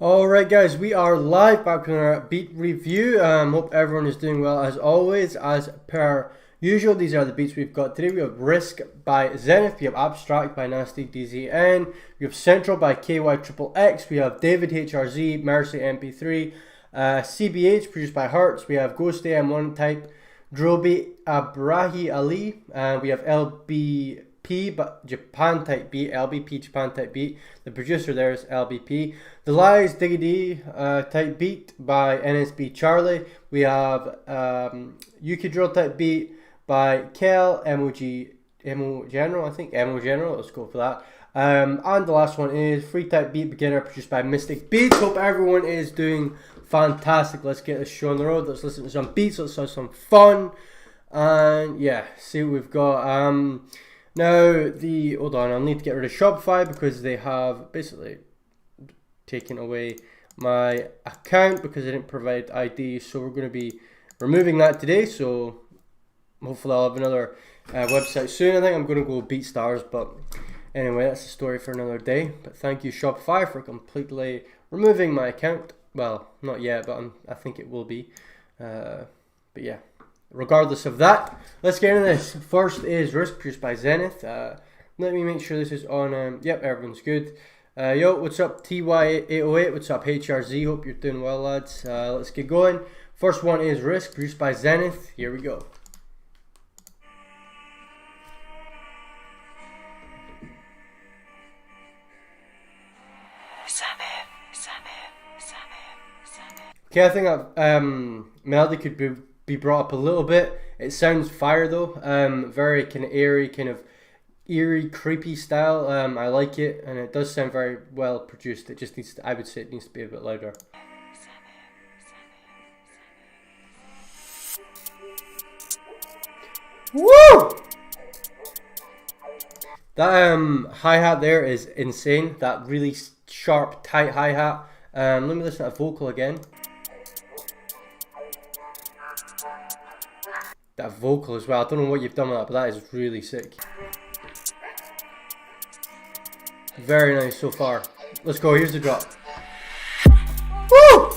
Alright guys, we are live back on our beat review. Hope everyone is doing well as always. As per usual, these are the beats we've got today. We have Risk by Zenith, we have Abstract by Mystique DZN, we have Central by KY we have David HRZ, Mercy MP3, CBH produced by Hertz, we have Gostie M1 type, Droby Braggy Ali, we have LBP Japan type beat, LBP Japan type beat. The producer there is LBP. The Lies Diggity type beat by NSB Charlie. We have Yuki Drill type beat by Kel Emo General, I think Emo General. Let's go for that. And the last one is Free Type Beat Beginner produced by Mystique Beats. Hope everyone is doing fantastic. Let's get this show on the road. Let's listen to some beats. Let's have some fun. And yeah, see what we've got. Now, hold on, I'll need to get rid of Shopify because they have basically taken away my account because I didn't provide ID. So we're going to be removing that today. So hopefully I'll have another website soon. I think I'm going to go BeatStars, but anyway, that's a story for another day. But thank you Shopify for completely removing my account. Well, not yet, but I think it will be. But yeah. Regardless of that, let's get into this. First is Risk produced by Zenith. Let me make sure this is on. Yep, everyone's good. Yo, what's up TY808? What's up HRZ? Hope you're doing well, lads. Let's get going. First one is Risk produced by Zenith. Here we go. Okay, I think that melody could be brought up a little bit. It sounds fire though. Very kind of airy, kind of eerie, creepy style. I like it, and it does sound very well produced. It just needs to, I would say it needs to be a bit louder. Woo! That hi-hat there is insane. That really sharp, tight hi-hat. Let me listen to that vocal again. That vocal as well. I don't know what you've done with that, but that is really sick. Very nice so far. Let's go. Here's the drop. Woo!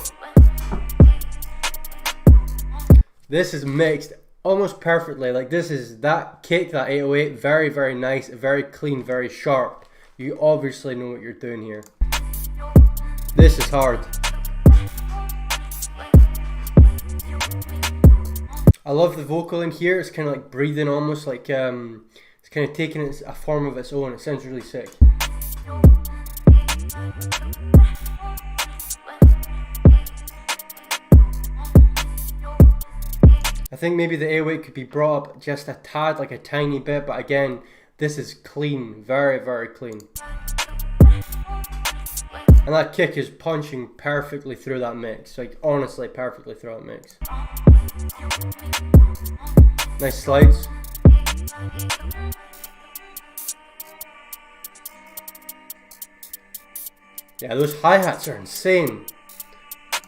This is mixed almost perfectly. Like this is that kick, that 808. Very, very nice. Very clean. Very sharp. You obviously know what you're doing here. This is hard. I love the vocal in here. It's kind of like breathing, almost like it's kind of taking a form of its own. It sounds really sick. I think maybe the 808 could be brought up just a tad, like a tiny bit, but again, this is clean, very, very clean. And that kick is punching perfectly through that mix, like honestly perfectly through that mix. Nice slides. Yeah, those hi-hats are insane.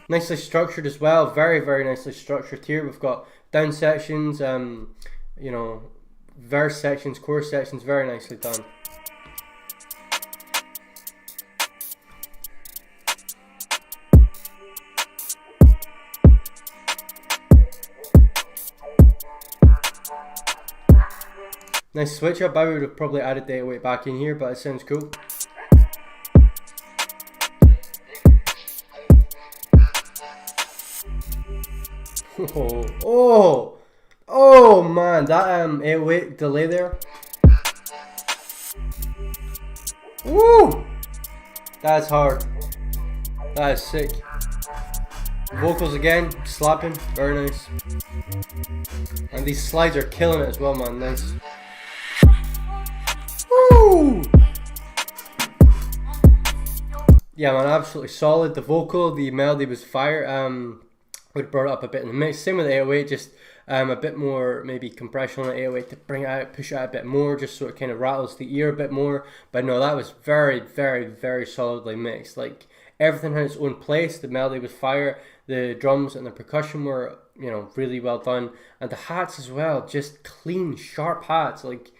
Nicely structured as well, very, very nicely structured here. We've got down sections, you know, verse sections, chorus sections, very nicely done. Nice switch up. I would have probably added the 808 back in here, but it sounds cool. Oh man, that 808 delay there. Woo! That's hard. That is sick. Vocals again, slapping, very nice. And these slides are killing it as well, man. Nice. Woo! Yeah, man, absolutely solid. The vocal, the melody was fire. Would brought it up a bit in the mix. Same with the 808, just a bit more maybe compression on the 808 to bring it out, push it out a bit more, just so it kind of rattles the ear a bit more. But no, that was very, very, very solidly mixed. Like everything had its own place. The melody was fire. The drums and the percussion were, you know, really well done, and the hats as well, just clean, sharp hats. Like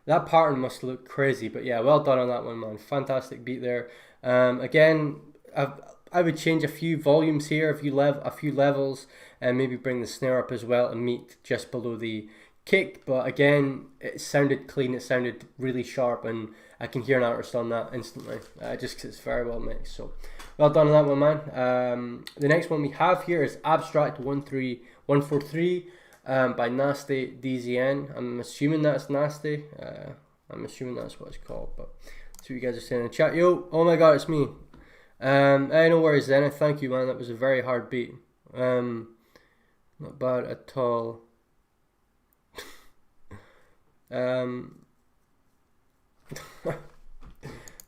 that pattern must look crazy, but yeah, well done on that one, man. Fantastic beat there. Again, I would change a few volumes here, a few levels, and maybe bring the snare up as well and meet just below the kick. But again, it sounded clean, it sounded really sharp, and I can hear an artist on that instantly, just because it's very well mixed. So well done on that one, man. The next one we have here is Abstract 143 by Nasty DZN. I'm assuming that's Nasty. I'm assuming that's what it's called, but see what you guys are saying in the chat. Yo, oh my god, it's me. Hey, no worries, Zenith. Thank you, man. That was a very hard beat. Not bad at all.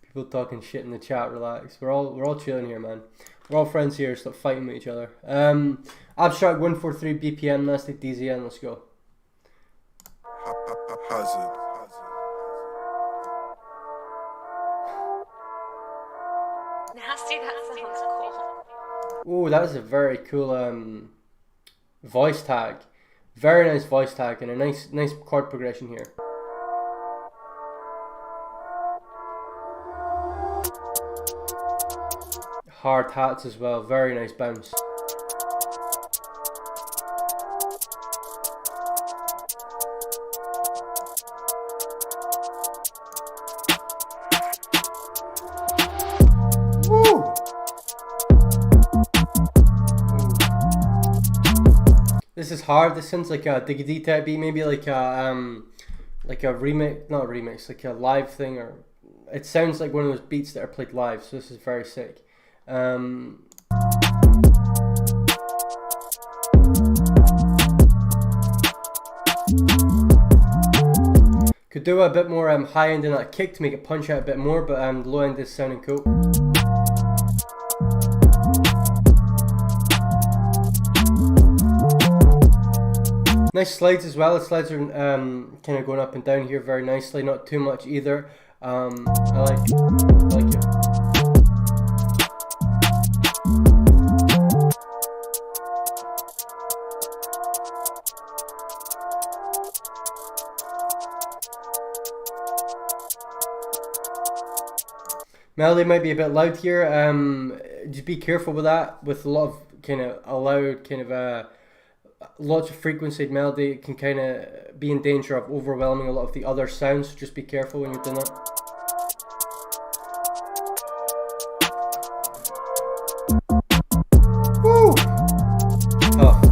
People talking shit in the chat. Relax. We're all chilling here, man. We're all friends here. Stop fighting with each other. Abstract 143 BPM Nasty DZN. Let's go. Hazard. Nasty, that sounds cool. Oh, that is a very cool voice tag. Very nice voice tag and a nice chord progression here. Hard hats as well. Very nice bounce. This is hard. This sounds like a Diggity type beat, maybe like a remix, not a remix, like a live thing, or it sounds like one of those beats that are played live. So this is very sick. Could do a bit more high end in that kick to make it punch out a bit more, but the low end is sounding cool. Nice slides as well. The slides are kind of going up and down here very nicely, not too much either. I like it. Melody might be a bit loud here. Just be careful with that. With a lot of kind of a loud kind of lots of frequency melody, it can kind of be in danger of overwhelming a lot of the other sounds, so just be careful when you're doing that. Woo! Tough.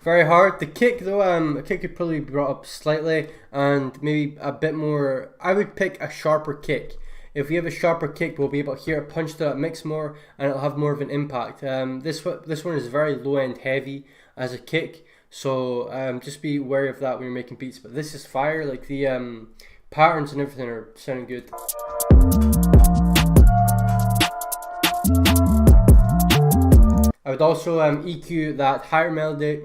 Very hard. The kick though, the kick could probably be brought up slightly and maybe a bit more. I would pick a sharper kick. If we have a sharper kick, we'll be able to hear it punch to that mix more, and it'll have more of an impact. This one is very low end heavy as a kick, so just be wary of that when you're making beats. But this is fire. Like the patterns and everything are sounding good. I would also EQ that higher melody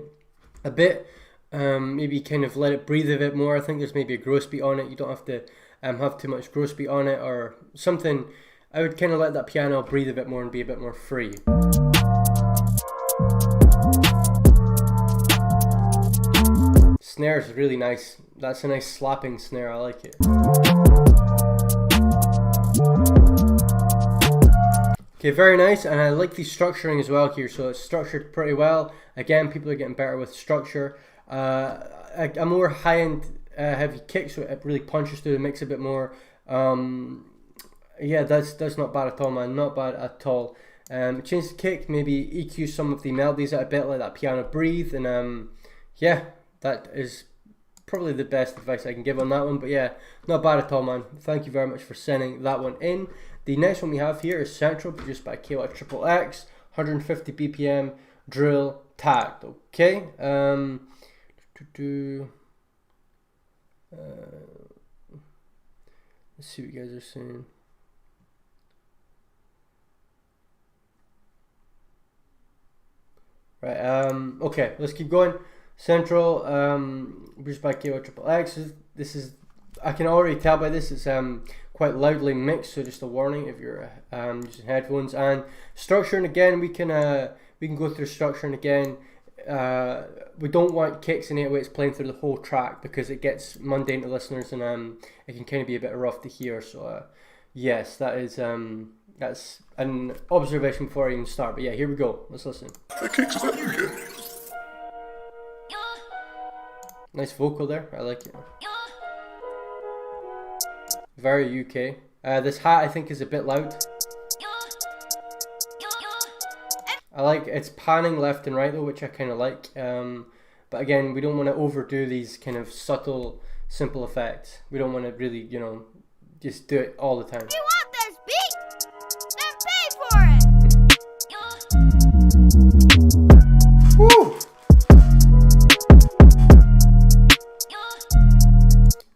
a bit. Maybe kind of let it breathe a bit more. I think there's maybe a gross beat on it. You don't have to have too much gross beat on it or something. I would kind of let that piano breathe a bit more and be a bit more free. Snare is really nice. That's a nice slapping snare. I like it. Okay, very nice, and I like the structuring as well here. So it's structured pretty well. Again, people are getting better with structure. A more high-end heavy kick, so it really punches through the mix a bit more. Yeah, that's not bad at all, man. Not bad at all. Change the kick, maybe EQ some of the melodies out a bit, let that piano breathe, and yeah, that is probably the best advice I can give on that one. But yeah, not bad at all, man. Thank you very much for sending that one in. The next one we have here is Central, produced by Rxllout, 150 BPM drill tagged. Okay. Let's see what you guys are saying. Right, okay, let's keep going. Central, produced by Rxllout. This is, I can already tell by this, it's quite loudly mixed, so just a warning if you're using headphones. And structuring again, we can go through structuring again. We don't want kicks and 808s playing through the whole track because it gets mundane to listeners, and it can kind of be a bit rough to hear. So yes, that is That's an observation before I even start. But yeah, here we go. Let's listen. Hey, Kicks, is that you again? Nice vocal there. I like it. Very UK. This hat I think is a bit loud. I like it's panning left and right though, which I kind of like. But again, we don't want to overdo these kind of subtle, simple effects. We don't want to really, you know, just do it all the time. You want this beat? Then pay for it! Woo!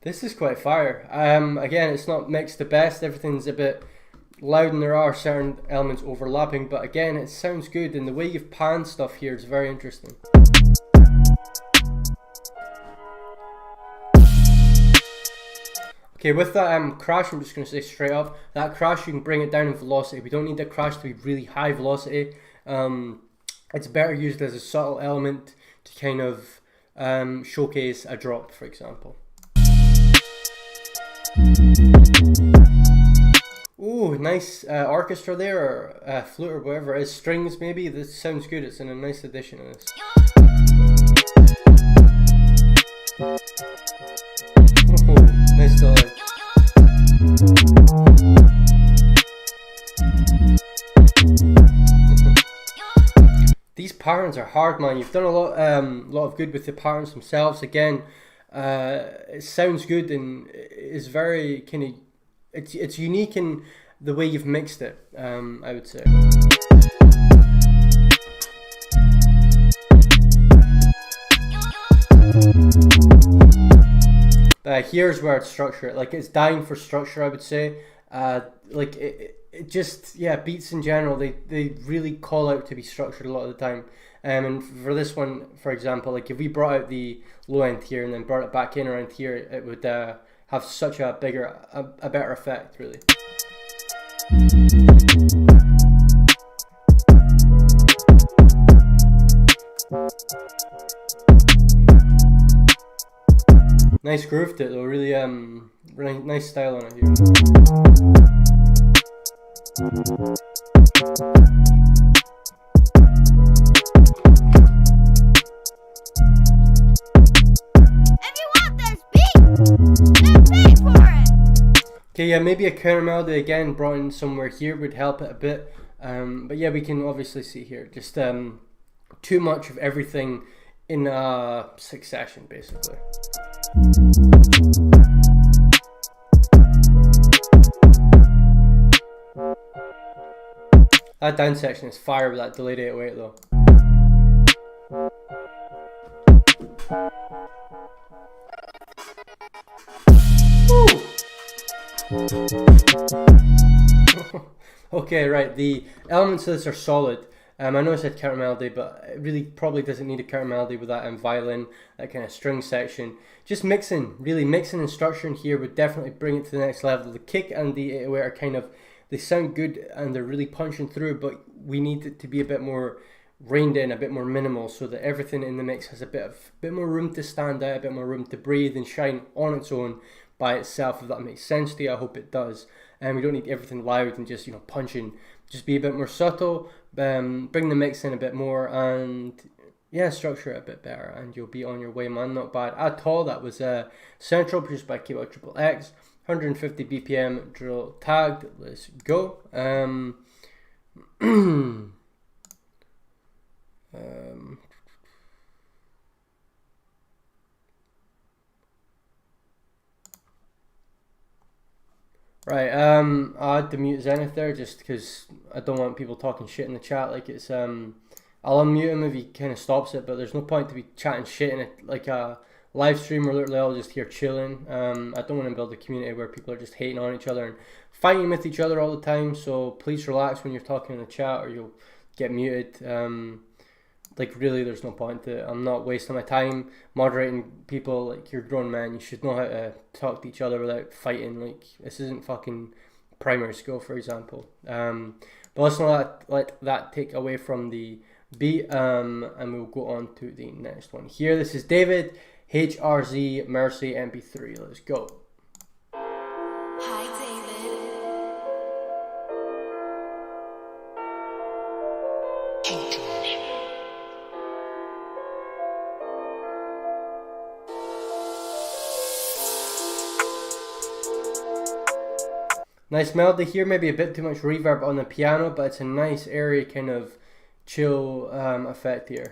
This is quite fire. Again, it's not mixed the best. Everything's a bit loud and there are certain elements overlapping. But again, it sounds good. And the way you've panned stuff here is very interesting. Okay, with that crash, I'm just going to say straight up, that crash you can bring it down in velocity. We don't need that crash to be really high velocity. It's better used as a subtle element to kind of showcase a drop, for example. Ooh, nice orchestra there, or flute or whatever it is, strings maybe. This sounds good, it's in a nice addition to this. Nice delay. These patterns are hard, man. You've done a lot of good with the patterns themselves. Again, it sounds good and is very kind of. It's unique in the way you've mixed it. I would say. Here's where it's structured. Like it's dying for structure, I would say. Like it just, yeah, beats in general, they really call out to be structured a lot of the time. And for this one, for example, like if we brought out the low end here and then brought it back in around here, it would have such a better effect, really. Nice groove to it though, really really nice style on it here. If you want this beat, then pay for it! Okay, yeah, maybe a counter melody again brought in somewhere here would help it a bit. But yeah, we can obviously see here, just too much of everything in succession, basically. That down section is fire with that delayed 808 though. Okay, right, the elements of this are solid. I know I said counter melody, but it really probably doesn't need a counter melody with that violin, that kind of string section. Just mixing, really mixing and structuring here would definitely bring it to the next level. The kick and the 808 are kind of, they sound good and they're really punching through, but we need it to be a bit more reined in, a bit more minimal, so that everything in the mix has a bit more room to stand out, a bit more room to breathe and shine on its own by itself, if that makes sense to you. I hope it does. And we don't need everything loud and just, you know, punching. Just be a bit more subtle, bring the mix in a bit more, and yeah, structure it a bit better, and you'll be on your way, man. Not bad at all. That was Central, produced by KBoxXXX, 150 BPM drill tagged. Let's go. Right, I had to mute Zenith there just because I don't want people talking shit in the chat. Like it's, I'll unmute him if he kind of stops it, but there's no point to be chatting shit in it like a live stream where literally I'll just here chilling. I don't want to build a community where people are just hating on each other and fighting with each other all the time. So please relax when you're talking in the chat or you'll get muted. Like really, there's no point to it. I'm not wasting my time moderating people. Like, you're grown men, you should know how to talk to each other without fighting. Like, this isn't fucking primary school, for example. But let's not let that take away from the beat. And we'll go on to the next one here. This is David HRZ Mercy MP3. Let's go. Hi, David. Nice melody here, maybe a bit too much reverb on the piano, but it's a nice airy kind of chill effect here.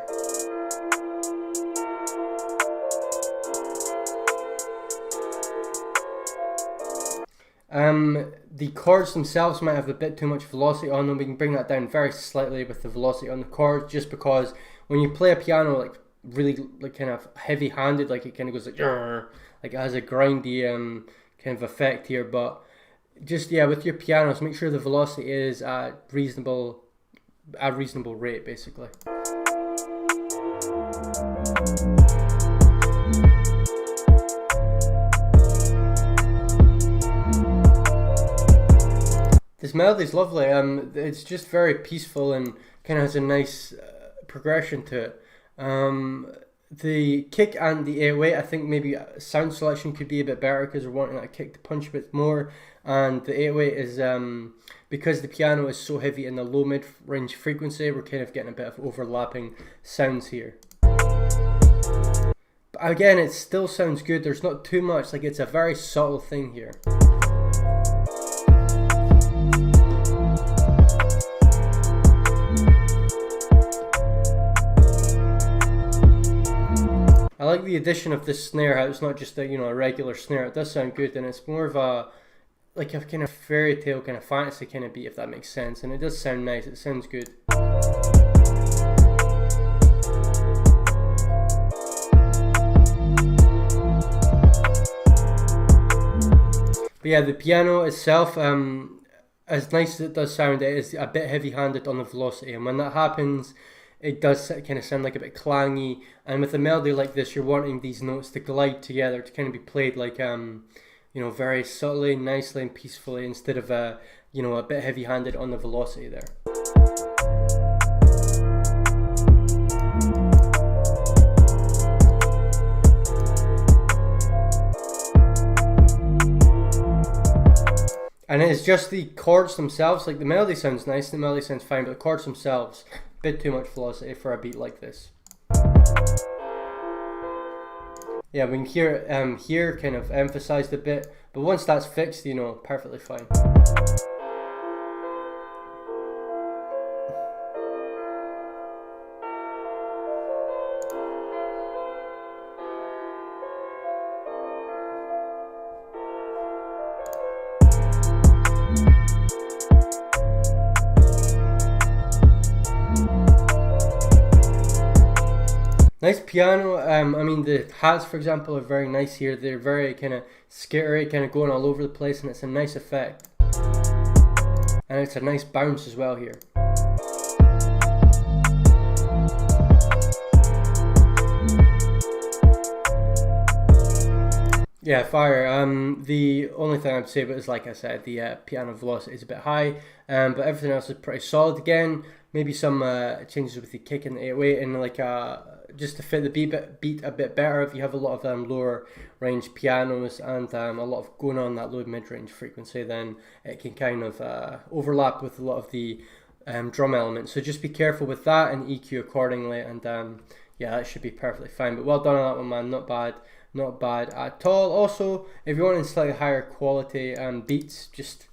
The chords themselves might have a bit too much velocity on them. We can bring that down very slightly with the velocity on the chords, just because when you play a piano like really like kind of heavy-handed, like it kind of goes like it has a grindy kind of effect here. But just with your pianos, make sure the velocity is at reasonable rate, basically. This melody is lovely. It's just very peaceful and kind of has a nice progression to it. The kick and the 808, I think maybe sound selection could be a bit better because we're wanting that kick to punch a bit more. And the 808 is because the piano is so heavy in the low mid range frequency, we're kind of getting a bit of overlapping sounds here. But again, it still sounds good. There's not too much. Like, it's a very subtle thing here. I like the addition of this snare, how it's not just a regular snare. It does sound good, and it's more of a kind of fairy tale kind of fantasy kind of beat, if that makes sense. And it does sound nice. It sounds good. But yeah, the piano itself, as nice as it does sound, it is a bit heavy-handed on the velocity, and when that happens, it does kind of sound like a bit clangy. And with a melody like this, you're wanting these notes to glide together, to kind of be played like very subtly, nicely, and peacefully, instead of a bit heavy-handed on the velocity there. And it is just the chords themselves. Like, the melody sounds nice, the melody sounds fine, but the chords themselves, bit too much velocity for a beat like this. Yeah, we can hear here kind of emphasized a bit, but once that's fixed, perfectly fine. Nice piano. I mean, the hats, for example, are very nice here. They're very kind of scary, kind of going all over the place, and it's a nice effect. And it's a nice bounce as well here. Yeah, fire. The only thing I'd say about it is, like I said, the piano velocity is a bit high, but everything else is pretty solid. Again, maybe some changes with the kick and the 808 and like just to fit the beat a bit better. If you have a lot of lower range pianos and a lot of going on that low mid-range frequency, then it can kind of overlap with a lot of the drum elements. So just be careful with that and EQ accordingly, and yeah, that should be perfectly fine. But well done on that one, man. Not bad at all. Also, if you're wanting slightly higher quality beats, just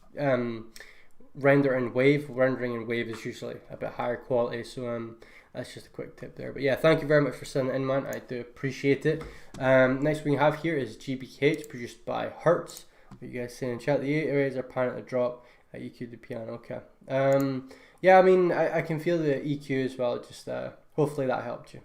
rendering in wave is usually a bit higher quality, so that's just a quick tip there. But yeah, thank you very much for sending it in, man. I do appreciate it. Next we have here is GBH, produced by Hertz. What you guys saying in chat? The 8 areas are apparent to drop. EQ the piano. Okay. Yeah, I mean, I can feel the EQ as well. Just hopefully that helped you.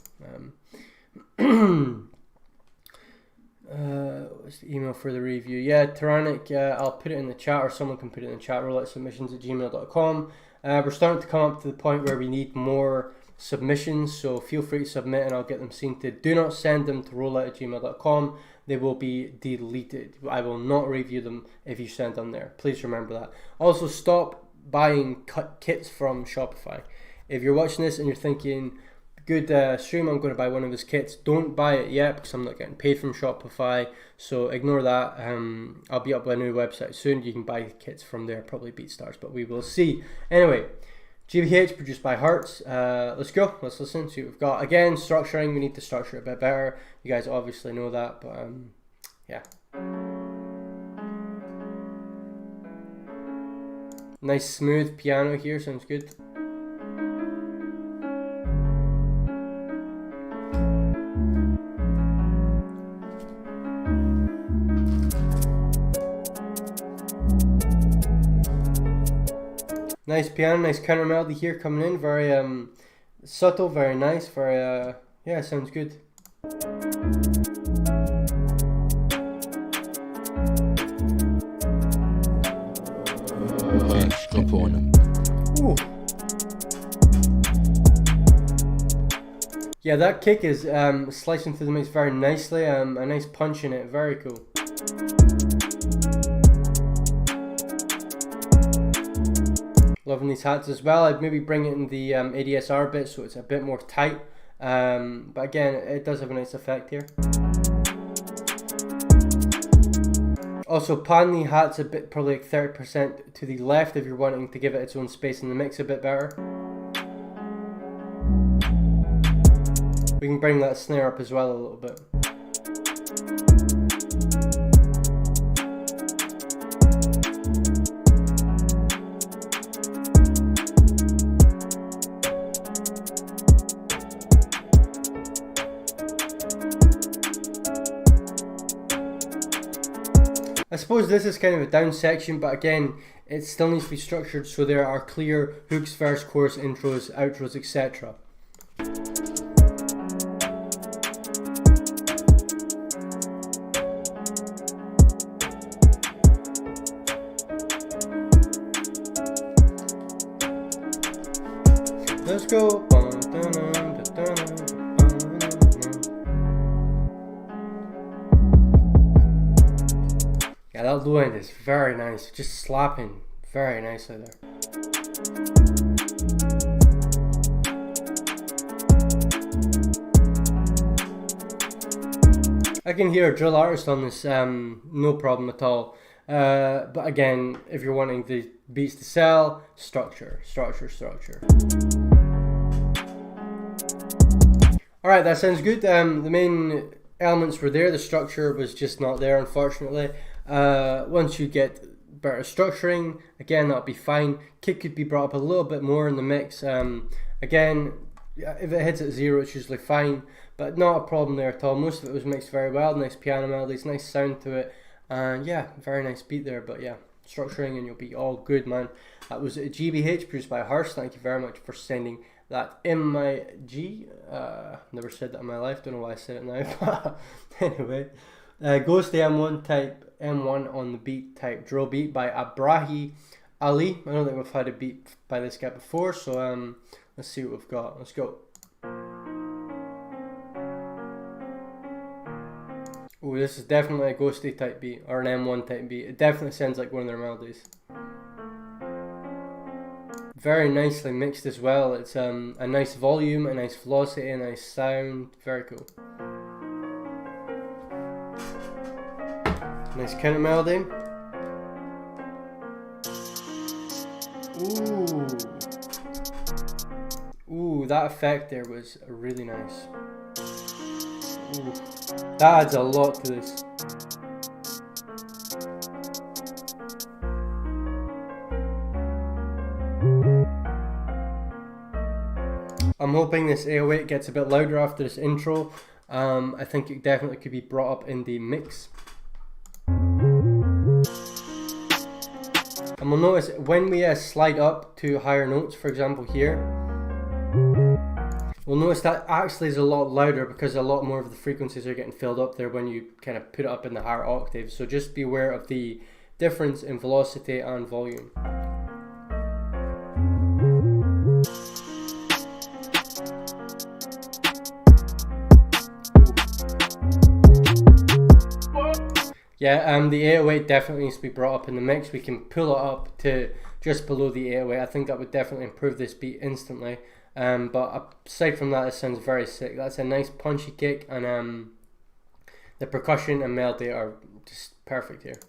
What's the email for the review? Yeah, Tyrannic, I'll put it in the chat, or someone can put it in the chat. Rxllout@gmail.com. We're starting to come up to the point where we need more submissions, so feel free to submit and I'll get them seen to. Do not send them to rollout@gmail.com. They will be deleted. I will not review them if you send them there. Please remember that. Also, stop buying kits from Shopify. If you're watching this and you're thinking, good stream, I'm going to buy one of his kits, don't buy it yet because I'm not getting paid from Shopify, so ignore that. I'll be up with a new website soon. You can buy kits from there, probably BeatStars, but we will see. Anyway, GBH, produced by Hertz. Let's go, let's listen, see what we've got. Again, structuring, we need to structure it a bit better. You guys obviously know that, but yeah. Nice smooth piano here, sounds good. Nice piano, nice counter melody here coming in, very subtle, very nice, very yeah, sounds good. Ooh. Yeah, that kick is slicing through the mix very nicely, a nice punch in it, very cool. Loving these hats as well. I'd maybe bring it in the ADSR bit so it's a bit more tight, but again, it does have a nice effect here. Also, pan the hats a bit, probably like 30% to the left if you're wanting to give it its own space in the mix a bit better. We can bring that snare up as well a little bit. I suppose this is kind of a down section, but again, it still needs to be structured so there are clear hooks, verse, chorus, intros, outros, etc. Let's go. Yeah, that low end is very nice, just slapping very nicely there. I can hear a drill artist on this, no problem at all. But again, if you're wanting the beats to sell, structure. Alright, that sounds good. The main elements were there, the structure was just not there, unfortunately. Once you get better structuring, again, that'll be fine. Kick could be brought up a little bit more in the mix. Again, if it hits at 0, it's usually fine, but not a problem there at all. Most of it was mixed very well, nice piano melodies, nice sound to it, and yeah, very nice beat there. But yeah, structuring and you'll be all good, man. That was a GBH produced by Hertz. Thank you very much for sending that in my G. Never said that in my life, don't know why I said it now, but anyway. Gostie M1 on the beat type drill beat by Braggy. I don't think we've had a beat by this guy before, so let's see what we've got. Let's go. Oh, this is definitely a Gostie type beat, or an M1 type beat. It definitely sounds like one of their melodies. Very nicely mixed as well. It's a nice volume, a nice velocity, a nice sound. Very cool. Nice counter melody. Ooh, that effect there was really nice. Ooh, that adds a lot to this. I'm hoping this 808 gets a bit louder after this intro. I think it definitely could be brought up in the mix. And we'll notice when we slide up to higher notes, for example here, we'll notice that actually is a lot louder because a lot more of the frequencies are getting filled up there when you kind of put it up in the higher octaves. So just be aware of the difference in velocity and volume. Yeah, the 808 definitely needs to be brought up in the mix. We can pull it up to just below the 808. I think that would definitely improve this beat instantly. But aside from that, it sounds very sick. That's a nice punchy kick, and the percussion and melody are just perfect here.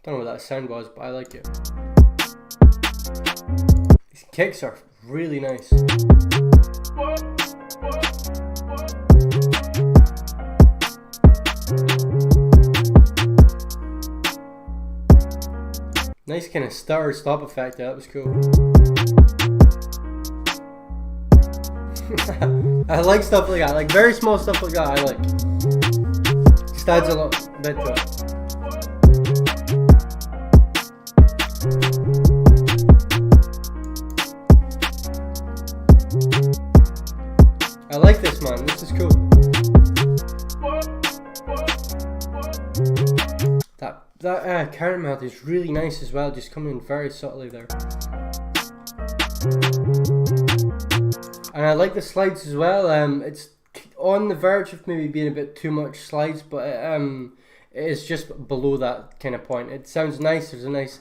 Don't know what that sound was, but I like it. These kicks are really nice. Nice kind of stutter stop effect there, that was cool. I like stuff like that, like very small stuff like that I like. Just adds a lot bit to it. I like this, man, this is cool. That current melody is really nice as well, just coming in very subtly there. And I like the slides as well. It's on the verge of maybe being a bit too much slides, but it is just below that kind of point. It sounds nice. There's a nice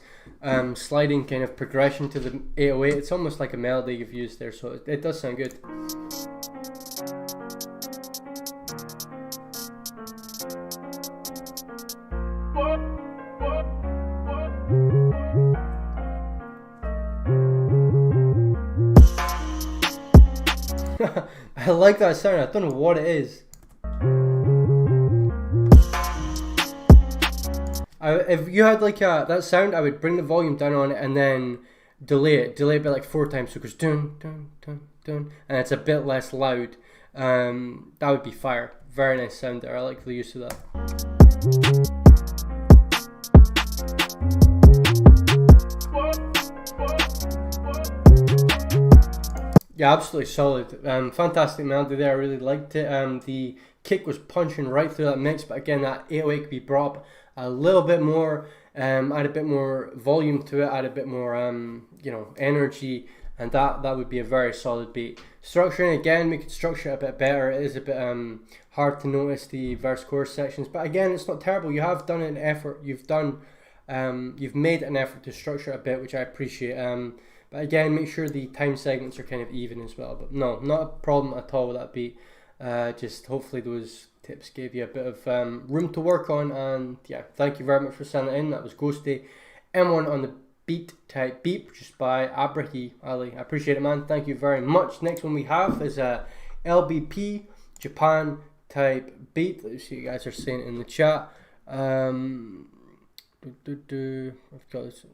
sliding kind of progression to the 808. It's almost like a melody you've used there, so it does sound good. I like that sound. I don't know what it is. If you had like that sound, I would bring the volume down on it and then delay it by like 4 times, so it goes dun dun dun dun, and it's a bit less loud. That would be fire. Very nice sound there. I like the use of that. Yeah, absolutely solid. Fantastic melody there. I really liked it. The kick was punching right through that mix, but again, that 808 could be brought up a little bit more. Add a bit more volume to it. Add a bit more, you know, energy, and that would be a very solid beat. Structuring again, we could structure it a bit better. It is a bit hard to notice the verse chorus sections, but again, it's not terrible. You have done an effort. You've made an effort to structure it a bit, which I appreciate. But again, make sure the time segments are kind of even as well. But no, not a problem at all with that beat. Just hopefully those tips gave you a bit of room to work on. And yeah, thank you very much for sending it in. That was Gostie. M1 on the beat type beat, just by Braggy Ali. I appreciate it, man. Thank you very much. Next one we have is a LBP Japan type beat. Let's see what you guys are saying in the chat. I've got this.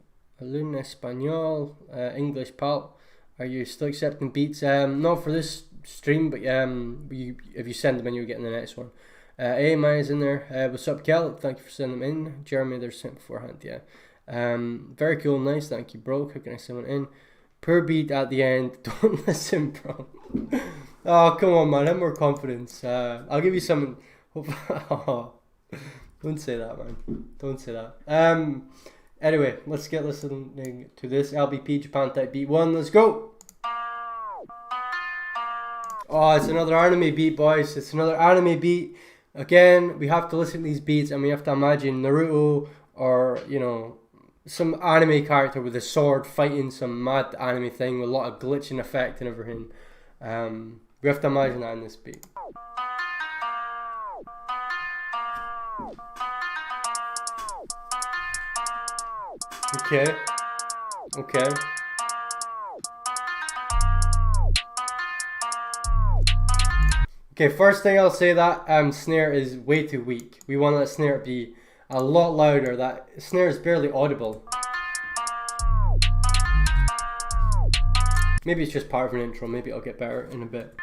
Alun Espanol, English pal. Are you still accepting beats? Not for this stream, but if you send them in, you'll get in the next one. AMI is in there. What's up, Kel? Thank you for sending them in. Jeremy, they're sent beforehand, yeah. Very cool, nice. Thank you, bro. How can I send one in? Per beat at the end. Don't listen, bro. Oh, come on, man. Have more confidence. I'll give you some. Don't say that, man. Don't say that. Anyway, let's get listening to this LBP Japan type beat 1. Let's go. Oh, it's another anime beat, boys. It's another anime beat. Again, we have to listen to these beats and we have to imagine Naruto or, you know, some anime character with a sword fighting some mad anime thing with a lot of glitching effect and everything. We have to imagine that in this beat. Okay. Okay. Okay, first thing I'll say, that snare is way too weak. We want that snare to be a lot louder. That snare is barely audible. Maybe it's just part of an intro. Maybe it'll get better in a bit.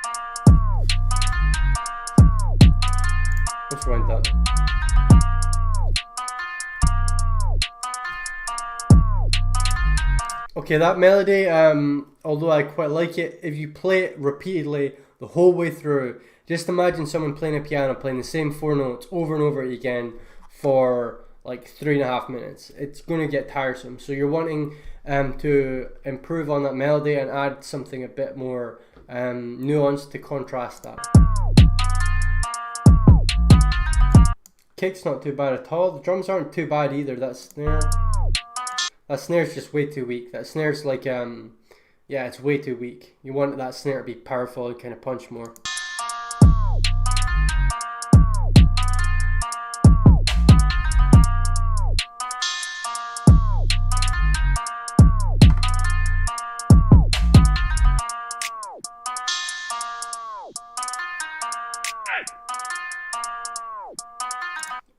Let's rewind that. Okay, that melody, although I quite like it, if you play it repeatedly the whole way through, just imagine someone playing a piano, playing the same 4 notes over and over again for like 3.5 minutes. It's going to get tiresome. So you're wanting to improve on that melody and add something a bit more nuanced to contrast that. Kick's not too bad at all. The drums aren't too bad either. That snare's just way too weak. That snare's like, yeah, it's way too weak. You want that snare to be powerful and kind of punch more.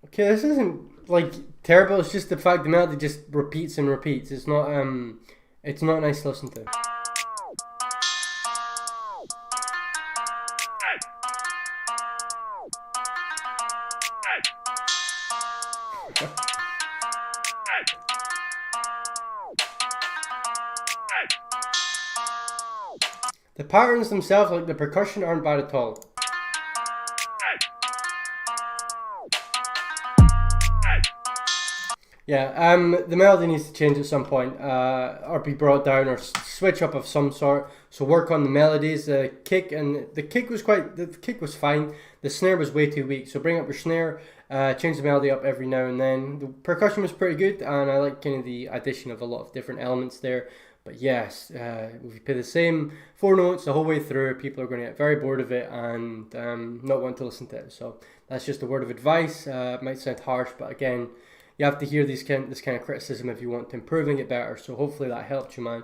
Okay, this isn't like terrible. It's just the fact the melody just repeats and repeats. It's not nice to listen to. The patterns themselves, like the percussion, aren't bad at all. Yeah, the melody needs to change at some point, or be brought down, or switch up of some sort. So work on the melodies. The kick was fine. The snare was way too weak. So bring up your snare, change the melody up every now and then. The percussion was pretty good, and I like kind of the addition of a lot of different elements there. But yes, if you play the same 4 notes the whole way through, people are going to get very bored of it and not want to listen to it. So that's just a word of advice. It might sound harsh, but again, you have to hear this kind of criticism if you want to improving it better. So hopefully that helped you, man.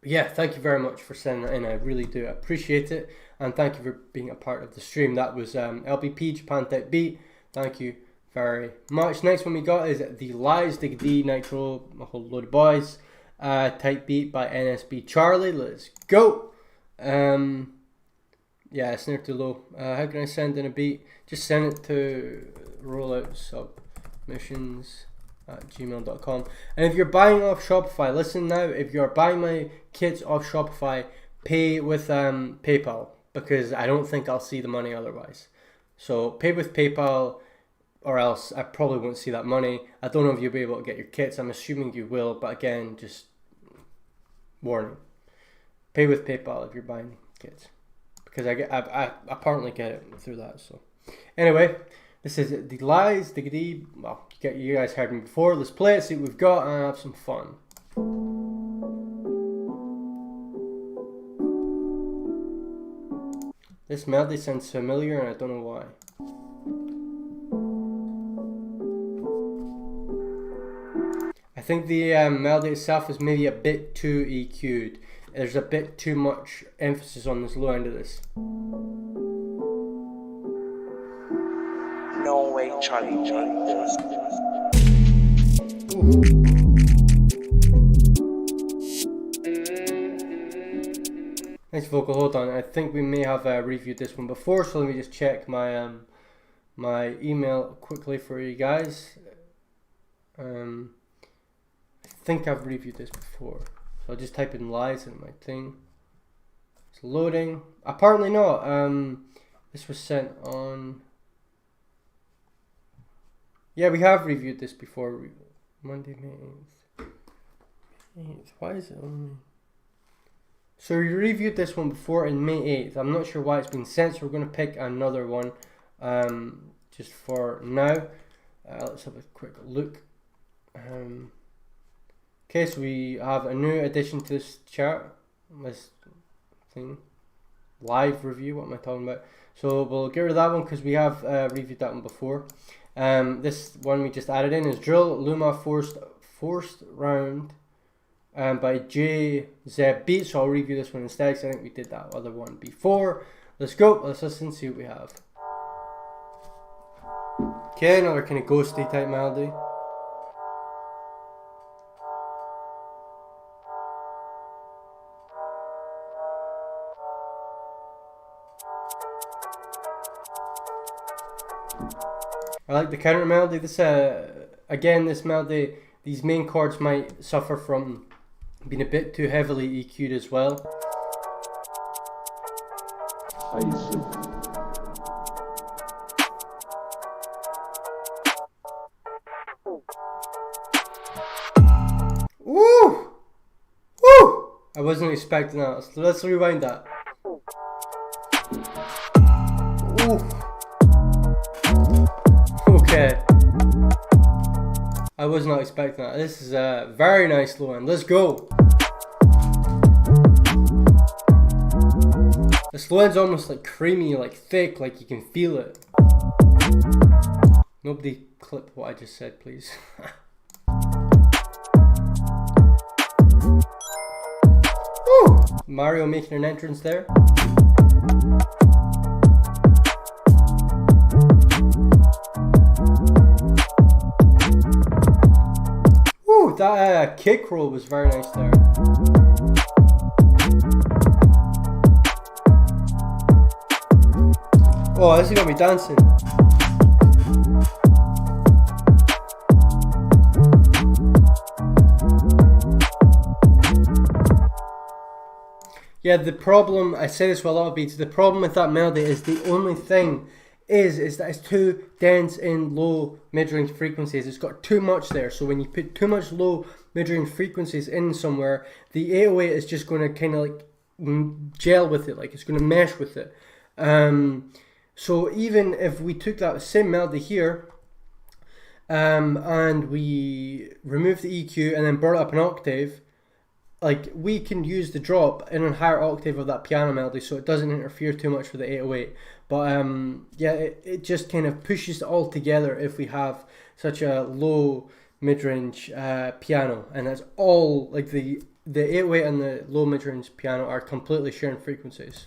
Yeah, thank you very much for sending that in. I really do appreciate it. And thank you for being a part of the stream. That was LBP Peach, Pantype Beat. Thank you very much. Next one we got is the Lies, Dig D, Nitro, a whole load of boys. Type Beat by NSB Charlie. Let's go. Yeah, snare too low. How can I send in a beat? Just send it to rolloutsubmissions@gmail.com. And if you're buying off Shopify, listen now. If you're buying my kits off Shopify, pay with PayPal, because I don't think I'll see the money otherwise. So pay with PayPal, or else I probably won't see that money. I don't know if you'll be able to get your kits. I'm assuming you will, but again, just warning. Pay with PayPal if you're buying kits, because I apparently get it through that. So anyway, this is the Lies, Dig D. Well, you guys heard me before. Let's play it, see what we've got, and have some fun. This melody sounds familiar, and I don't know why. I think the melody itself is maybe a bit too EQ'd. There's a bit too much emphasis on this low end of this. No way, Charlie. Nice vocal. Hold on. I think we may have reviewed this one before, so let me just check my my email quickly for you guys. I think I've reviewed this before, so I'll just type in Lies in my thing. It's loading. Apparently not. This was sent on. Yeah, we have reviewed this before. Monday, May 8th. Why is it only? So we reviewed this one before in May 8th. I'm not sure why it's been sent, so we're going to pick another one just for now. Let's have a quick look. Okay, so we have a new addition to this chart. This thing. Live review, what am I talking about? So we'll get rid of that one because we have reviewed that one before. This one we just added in is Drill Luma Forced Round by JZ Beat. So I'll review this one instead because I think we did that other one before. Let's go, let's listen, see what we have. Okay, another kind of ghosty type melody. I like the counter melody. This again, this melody, these main chords might suffer from being a bit too heavily EQ'd as well. Woo! Woo! I wasn't expecting that. So let's rewind that. Ooh. Okay. I was not expecting that. This is a very nice low end. Let's go. This low end's almost like creamy, like thick, like you can feel it. Nobody clip what I just said, please. Woo! Mario making an entrance there. that kick roll was very nice there. Oh, this is gonna be dancing. Yeah, the problem, I say this with a lot of beats, the problem with that melody is the only thing is that it's too dense in low mid-range frequencies. It's got too much there, so when you put too much low mid-range frequencies in somewhere, the 808 is just going to kind of like gel with it, like it's going to mesh with it. So even if we took that same melody here, and we removed the EQ and then brought it up an octave, like we can use the drop in a higher octave of that piano melody, so it doesn't interfere too much with the 808. But yeah, it just kind of pushes it all together if we have such a low mid-range piano, and that's all like the 808 and the low mid-range piano are completely sharing frequencies.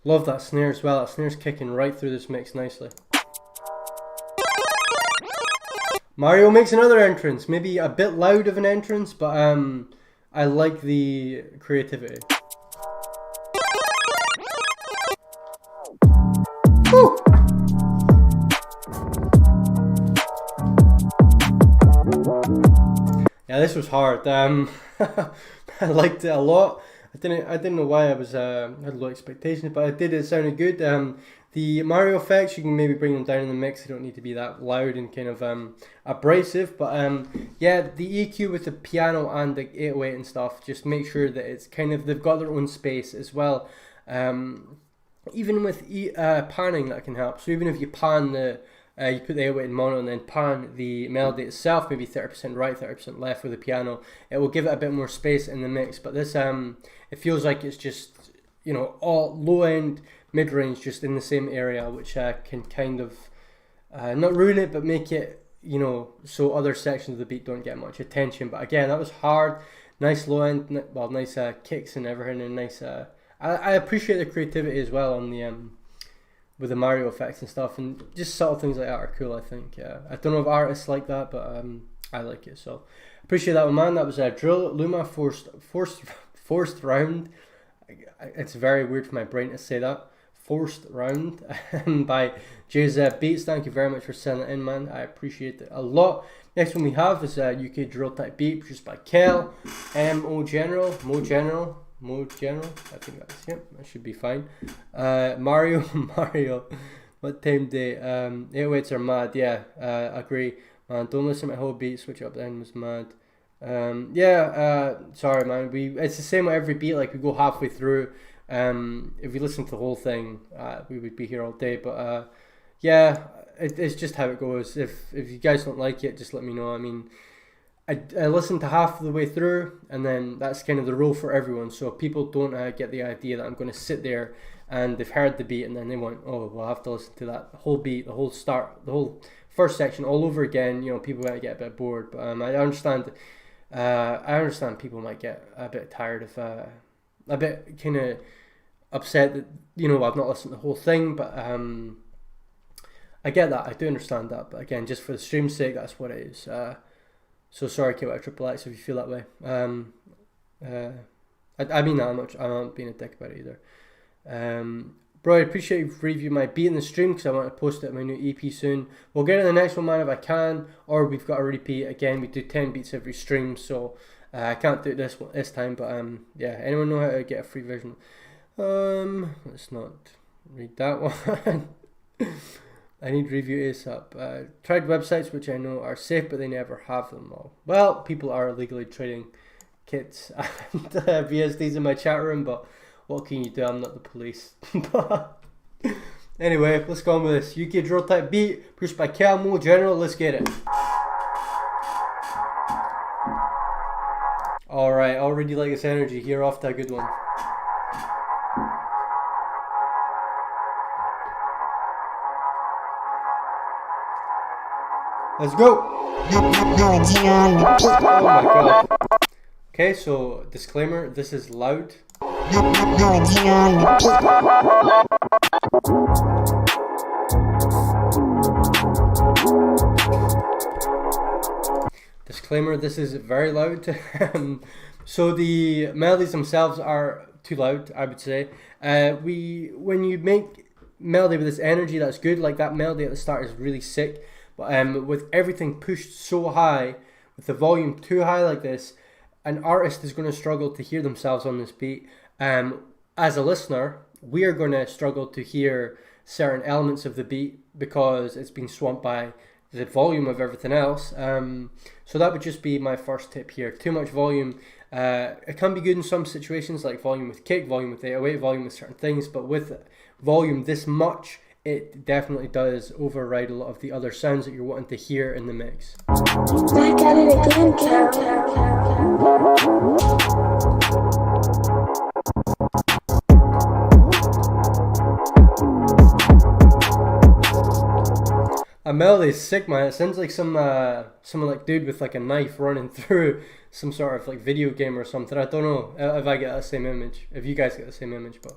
Love that snare as well. That snare's kicking right through this mix nicely. Mario makes another entrance, maybe a bit loud of an entrance, but I like the creativity. Woo! Yeah, this was hard. I liked it a lot. I didn't know why I was had low expectations, but I did. It sounded good. The Mario effects, you can maybe bring them down in the mix. They don't need to be that loud and kind of abrasive. But yeah, the EQ with the piano and the 808 and stuff, just make sure that it's kind of, they've got their own space as well. Even with panning, that can help. So even if you pan the, you put the 808 in mono and then pan the melody itself, maybe 30% right, 30% left with the piano, it will give it a bit more space in the mix. But this, it feels like it's just, you know, all low end, mid-range just in the same area, which can kind of not ruin it, but make it, you know, so other sections of the beat don't get much attention. But again, that was hard. Nice low end, well, nice kicks and everything, and nice. I appreciate the creativity as well on the with the Mario effects and stuff, and just subtle things like that are cool. I think. I don't know if artists like that, but I like it. So appreciate that one, man. That was Drill Luma forced round. It's very weird for my brain to say that. Forced round by Jay's Beats. Thank you very much for sending it in, man. I appreciate it a lot. Next one we have is UK Drill Type Beat, produced by Kel. Mo General. I think that's, yep, that should be fine. Mario. What time day? 808s are mad. Yeah, agree. Man, don't listen to my whole beat. Switch up then was mad. Sorry, man. It's the same with every beat. Like we go halfway through. If we listen to the whole thing, we would be here all day. But yeah, it's just how it goes. If you guys don't like it, just let me know. I mean, I listened to half of the way through, and then that's kind of the rule for everyone. So if people don't get the idea that I'm going to sit there and they've heard the beat and then they want, oh, well, I have to listen to that whole beat, the whole start, the whole first section all over again. You know, people might get a bit bored. But I understand. I understand people might get a bit tired of, a bit kind of upset that, you know, I've not listened to the whole thing, but I get that. I do understand that. But again, just for the stream's sake, that's what it is. So sorry, KY Triple X, if you feel that way. I mean that. I'm not being a dick about it either. Bro, I appreciate you reviewing my beat in the stream because I want to post it in my new EP soon. We'll get in the next one, man, if I can, or we've got a repeat. Again, we do 10 beats every stream, so I can't do it this time. But yeah, anyone know how to get a free version? Let's not read that one. I need review ASAP. Tried websites which I know are safe, but they never have them all. Well, people are illegally trading kits and VSDs in my chat room, but what can you do? I'm not the police. Anyway, let's go on with this. UK Drill Type Beat, produced by Mo General. Let's get it. Alright, I already like this energy here, off to a good one. Let's go! Oh my god. Okay, so disclaimer, this is loud. Disclaimer, this is very loud. So the melodies themselves are too loud, I would say. When you make melody with this energy, that's good. Like that melody at the start is really sick. But with everything pushed so high, with the volume too high like this, an artist is going to struggle to hear themselves on this beat. As a listener, we are going to struggle to hear certain elements of the beat because it's being swamped by the volume of everything else. So that would just be my first tip here. Too much volume. It can be good in some situations, like volume with kick, volume with 808, volume with certain things, but with volume this much, it definitely does override a lot of the other sounds that you're wanting to hear in the mix. Back at it again, Cal. A melody is sick, man. It sounds like some like dude with like a knife running through some sort of like video game or something. I don't know if I get that same image, if you guys get the same image, but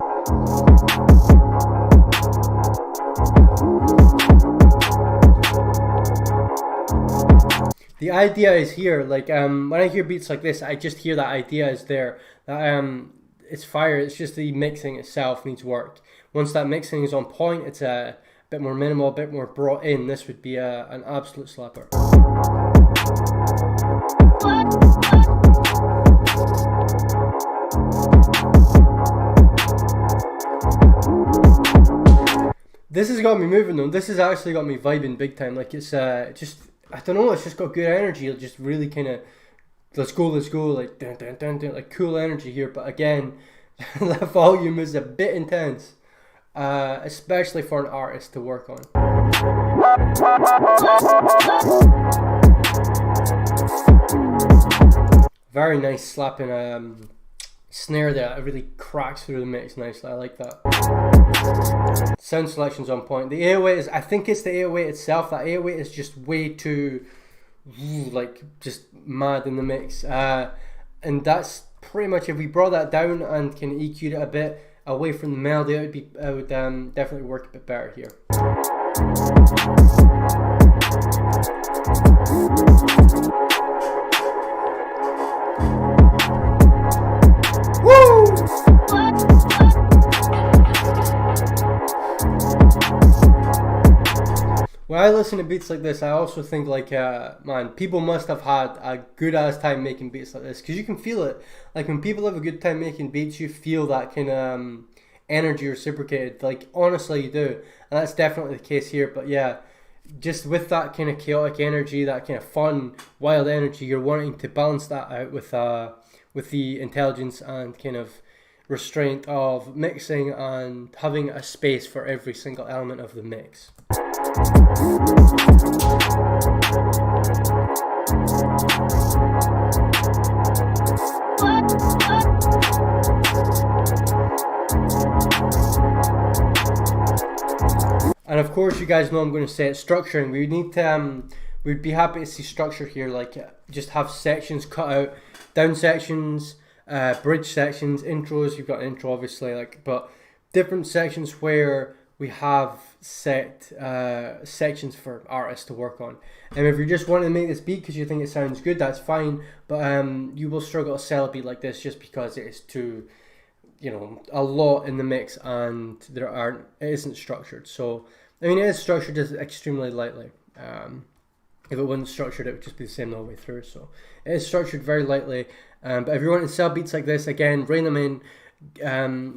the idea is here. Like when I hear beats like this, I just hear that idea is there. It's fire. It's just the mixing itself needs work. Once that mixing is on point, it's a bit more minimal, a bit more brought in. This would be an absolute slapper. This has got me moving though. This has actually got me vibing big time. Like it's just, I don't know, it's just got good energy. It just really kind of, let's go, like dun, dun, dun, dun, like cool energy here. But again, that volume is a bit intense. Especially for an artist to work on. Very nice slapping snare there. It really cracks through the mix nicely. I like that. Sound selection's on point. The 808 is, I think it's the 808 itself. That 808 is just way too like just mad in the mix. And that's pretty much, if we brought that down and can EQ'd it a bit away from the melody, it would definitely work a bit better here. Woo! When I listen to beats like this, I also think like, man, people must have had a good ass time making beats like this, because you can feel it. Like when people have a good time making beats, you feel that kind of energy reciprocated. Like honestly, you do, and that's definitely the case here. But yeah, just with that kind of chaotic energy, that kind of fun, wild energy, you're wanting to balance that out with the intelligence and kind of restraint of mixing and having a space for every single element of the mix. And of course, you guys know I'm going to say it, structuring. We need to, we'd be happy to see structure here, like just have sections cut out, down sections, bridge sections, intros. You've got an intro obviously, like, but different sections where we have set sections for artists to work on. And if you're just wanting to make this beat because you think it sounds good, that's fine. But you will struggle to sell a beat like this just because it is too, you know, a lot in the mix and it isn't structured. So I mean, it is structured just extremely lightly. If it wasn't structured, it would just be the same the whole way through. So it is structured very lightly. But if you want to sell beats like this, again, rein them in,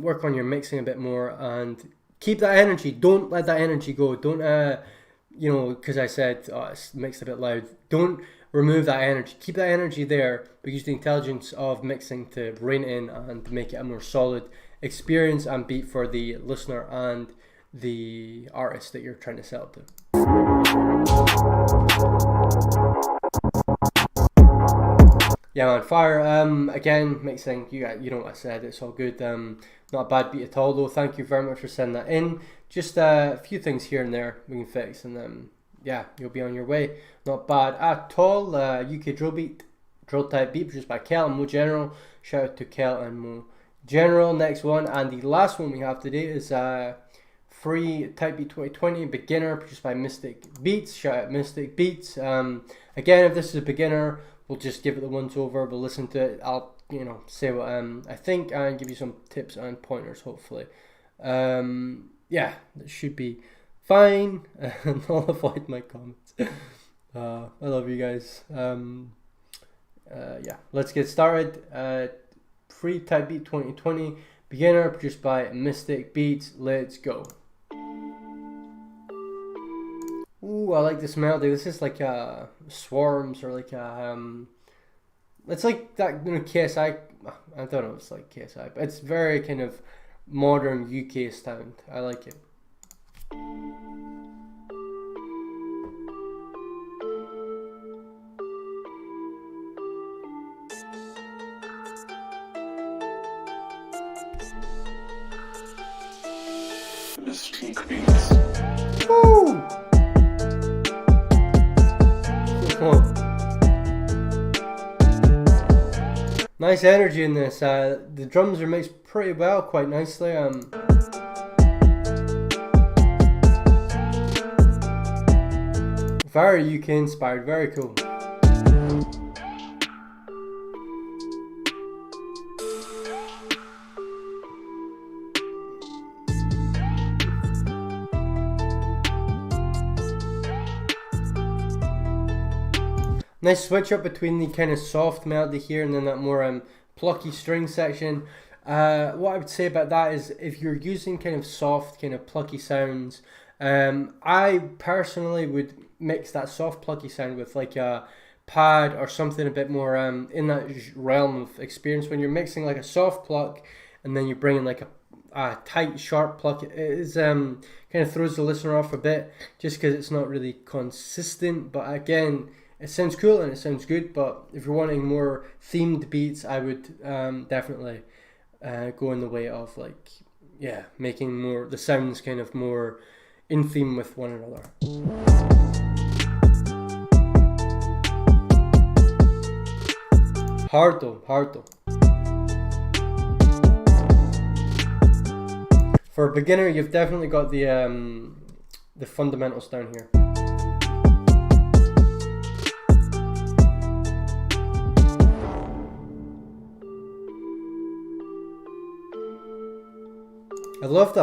work on your mixing a bit more, and keep that energy. Don't let that energy go. Don't, you know, because I said it's mixed a bit loud. Don't remove that energy. Keep that energy there, but use the intelligence of mixing to rein it in and make it a more solid experience and beat for the listener and the artist that you're trying to sell to. Yeah, man, fire. Again, mixing. You know what I said. It's all good. Not a bad beat at all, though. Thank you very much for sending that in. Just a few things here and there we can fix, and then yeah, you'll be on your way. Not bad at all. UK drill type beat produced by Kel and Mo General. Shout out to Kel and Mo general. Next one, and the last one we have today is free Type Beat 2020 beginner produced by Mystique Beats. Shout out Mystique Beats. Again, if this is a beginner, we'll just give it the once over. We'll listen to it. I'll say what I think and give you some tips and pointers. Hopefully, yeah, that should be fine. And I'll avoid my comments. I love you guys. Yeah, let's get started. Free Type Beat 2020 beginner produced by Mystique Beats. Let's go. Ooh, I like this melody. This is like Swarms, or like it's like that, KSI. I don't know if it's like KSI, but it's very kind of modern UK sound. I like it. Mystique Beats. Woo! Nice energy in this. The drums are mixed pretty well, quite nicely. Very UK inspired, very cool. Nice switch up between the kind of soft melody here and then that more plucky string section. What I would say about that is, if you're using kind of soft, kind of plucky sounds, I personally would mix that soft plucky sound with like a pad or something a bit more in that realm of experience. When you're mixing like a soft pluck and then you're bringing like a tight sharp pluck, it is kind of throws the listener off a bit, just because it's not really consistent. But again, it sounds cool and it sounds good. But if you're wanting more themed beats, I would definitely go in the way of like, yeah, making more the sounds kind of more in theme with one another. Hard though. For a beginner, you've definitely got the fundamentals down here. I love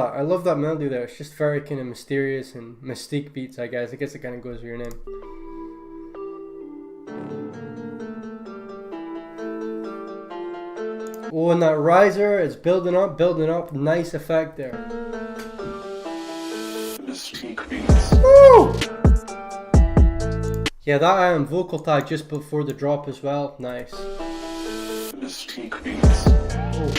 that melody there. It's just very kind of mysterious and Mystique Beats, I guess. I guess it kind of goes with your name. Oh, and that riser is building up. Nice effect there. Mystique Beats. Woo! Yeah, that vocal tag just before the drop as well. Nice. Mystique Beats. Oh.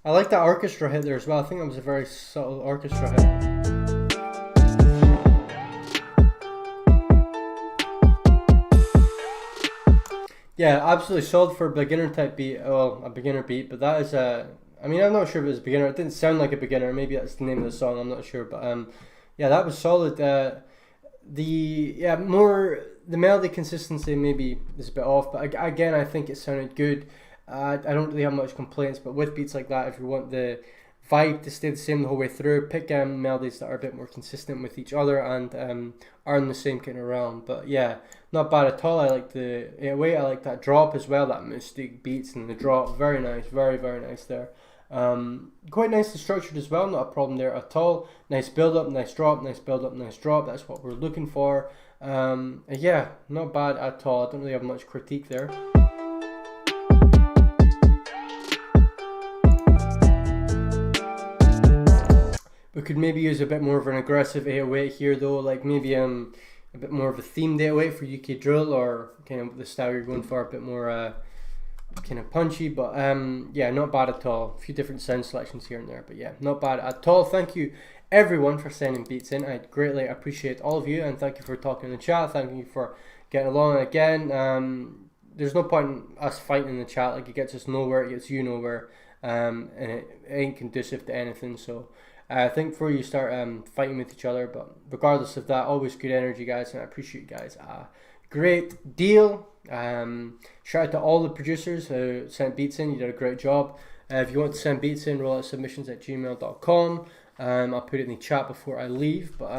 I like that orchestra hit there as well. I think that was a very subtle orchestra hit. Yeah, absolutely solid for a beginner type beat. Well, a beginner beat, but that is a... I mean, I'm not sure if it was a beginner. It didn't sound like a beginner. Maybe that's the name of the song. I'm not sure. But yeah, that was solid. The melody consistency maybe is a bit off. But again, I think it sounded good. I don't really have much complaints, but with beats like that, if you want the vibe to stay the same the whole way through, pick melodies that are a bit more consistent with each other and are in the same kind of realm. But yeah, not bad at all. I like the 808. I like that drop as well, that Mystique Beats and the drop. Very nice, very nice there. Quite nicely structured as well, not a problem there at all. Nice build up, nice drop, nice build up, nice drop. That's what we're looking for. Yeah, not bad at all. I don't really have much critique there. We could maybe use a bit more of an aggressive 808 here though, like maybe a bit more of a themed 808 for UK drill, or kind of the style you're going for, a bit more kind of punchy. But yeah, not bad at all. A few different sound selections here and there, but yeah, not bad at all. Thank you everyone for sending beats in. I greatly appreciate all of you, and thank you for talking in the chat. Thank you for getting along again. There's no point in us fighting in the chat, like it gets us nowhere, it gets you nowhere. and it ain't conducive to anything. So I think before you start fighting with each other, but regardless of that, always good energy, guys, and I appreciate you guys a great deal. Shout out to all the producers who sent beats in. You did a great job. If you want to send beats in, rolloutsubmissions@gmail.com. I'll put it in the chat before I leave, but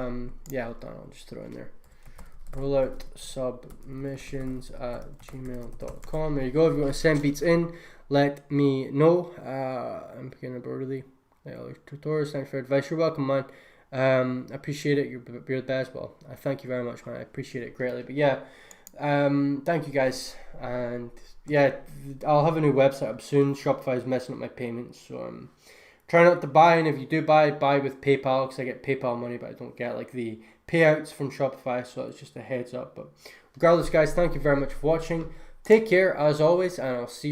yeah, hold on, I'll just throw it in there. rolloutsubmissions@gmail.com. There you go. If you want to send beats in, let me know. I'm beginning early. Tutorials, thanks for advice. You're welcome, man. I appreciate it. You're the best. Well, I thank you very much, man. I appreciate it greatly. But yeah, thank you guys. And yeah, I'll have a new website up soon. Shopify is messing up my payments, so try not to buy. And if you do buy with PayPal, because I get PayPal money, but I don't get like the payouts from Shopify. So it's just a heads up. But regardless, guys, thank you very much for watching. Take care as always, and I'll see you